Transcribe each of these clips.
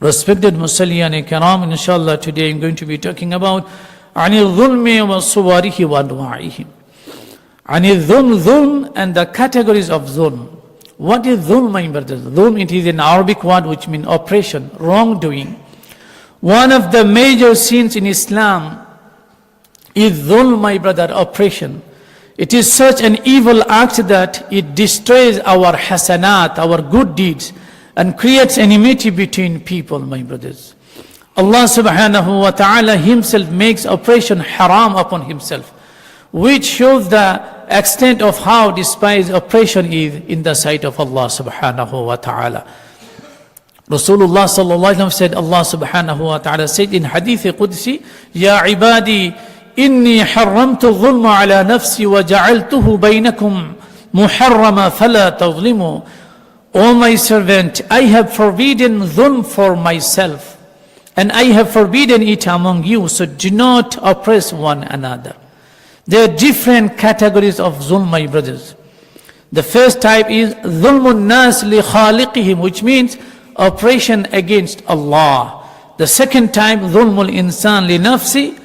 Respected Muslimin Kiram, inshallah today I'm going to be talking about Anil Dhulmi wa Suwarihi wa Anwa'ihi. Anil Dhulm and the categories of Dhulm. What is Dhulm, my brothers? Dhulm, it is an Arabic word which means oppression, wrongdoing. One of the major sins in Islam is Dhulm, my brother, oppression. It is such an evil act that it destroys our hasanat, our good deeds, and creates enmity between people, my brothers. Allah subhanahu wa ta'ala himself makes oppression haram upon himself, which shows the extent of how despised oppression is in the sight of Allah subhanahu wa ta'ala. Rasulullah sallallahu alaihi wasallam said, Allah subhanahu wa ta'ala said in Hadith Qudsi, Ya ibadi, inni harramtu dhulma ala nafsi wa ja'altuhu baynakum muharrama fala tazlimu. O my servant, I have forbidden dhulm for myself, and I have forbidden it among you, so do not oppress one another. There are different categories of dhulm, my brothers. The first type is dhulmun nas li khaliqihim, which means oppression against Allah. The second type, dhulmul insan li nafsi,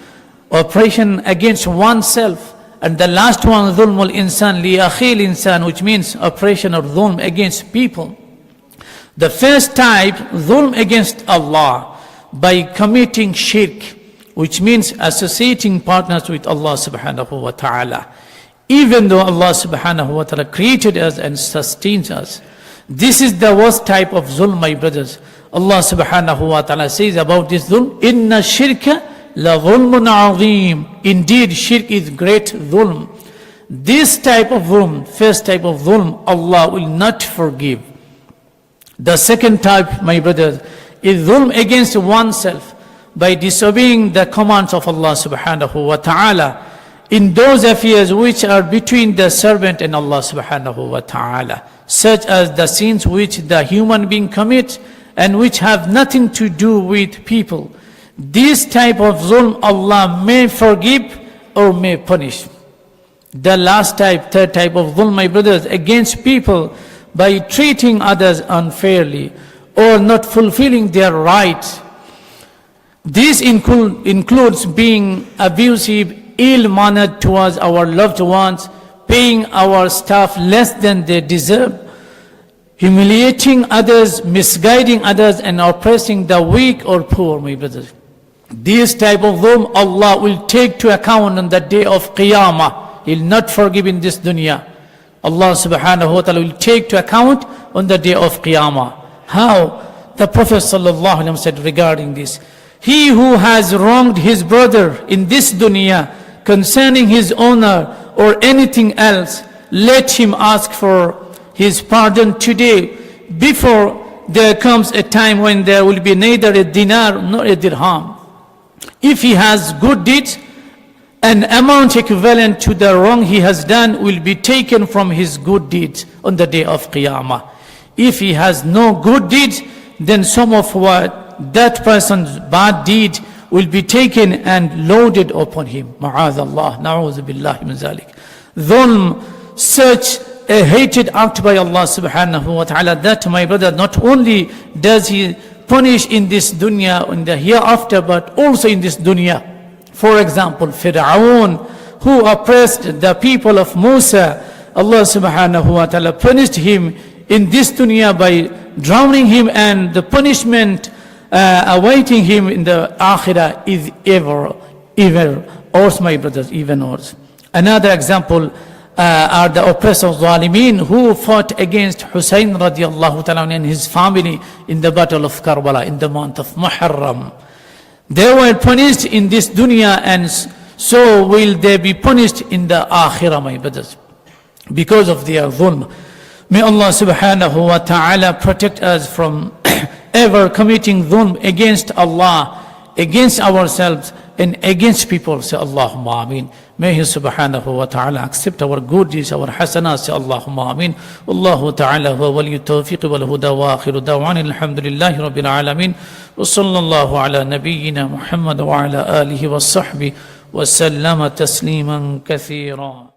oppression against oneself. And the last one, dhulmul insan li akhil insan, which means oppression or dhulm against people. The first type, dhulm against Allah, by committing shirk, which means associating partners with Allah subhanahu wa ta'ala. Even though Allah subhanahu wa ta'ala created us and sustains us. This is the worst type of dhulm, my brothers. Allah subhanahu wa ta'ala says about this dhulm, Inna shirka la dhulmun azim. Indeed, shirk is great dhulm. This type of dhulm, first type of dhulm, Allah will not forgive. The second type, my brothers, is dhulm against oneself by disobeying the commands of Allah subhanahu wa ta'ala in those affairs which are between the servant and Allah subhanahu wa ta'ala, such as the sins which the human being commits and which have nothing to do with people. This type of dhulm Allah may forgive or may punish. The last type, third type of dhulm, my brothers, against people by treating others unfairly or not fulfilling their rights. This includes being abusive, ill-mannered towards our loved ones, paying our staff less than they deserve, humiliating others, misguiding others, and oppressing the weak or poor, my brothers. This type of dhulm Allah will take to account on the day of Qiyamah. He will not forgive in this dunya. Allah subhanahu wa ta'ala will take to account on the day of Qiyamah. How? The Prophet sallallahu alaihi wasallam said regarding this, he who has wronged his brother in this dunya concerning his honor or anything else, let him ask for his pardon today, before there comes a time when there will be neither a dinar nor a dirham. If he has good deeds, an amount equivalent to the wrong he has done will be taken from his good deeds on the day of Qiyamah. If he has no good deeds, then some of what that person's bad deed will be taken and loaded upon him. Ma'adallah, na'udhu billahi min zalik. Dhulm, such a hated act by Allah subhanahu wa ta'ala, that, my brother, not only does he punish in this dunya, in the hereafter, but also in this dunya. For example, Fir'aun, who oppressed the people of Musa, Allah subhanahu wa ta'ala punished him in this dunya by drowning him, and the punishment awaiting him in the akhirah is ever worse, my brothers, even worse. Another example are the oppressors Zalimin, who fought against Hussein radiallahu ta'ala and his family in the battle of Karbala in the month of Muharram. They were punished in this dunya, and so will they be punished in the akhirah, my brothers, because of their dhulm. May Allah subhanahu wa ta'ala protect us from ever committing dhulm against Allah, against ourselves, and against people. Say Allahumma ameen. May He subhanahu wa ta'ala accept our good deeds, our hasanat. Say Allahumma ameen. Wallahu ta'ala huwa waliyu tawfiq wal huda wa akhiru da'wan alhamdulillahi rabbil alamin. Wa sallallahu ala nabiyyina Muhammad wa ala alihi wa sahbihi wa sallama tasliman kathira.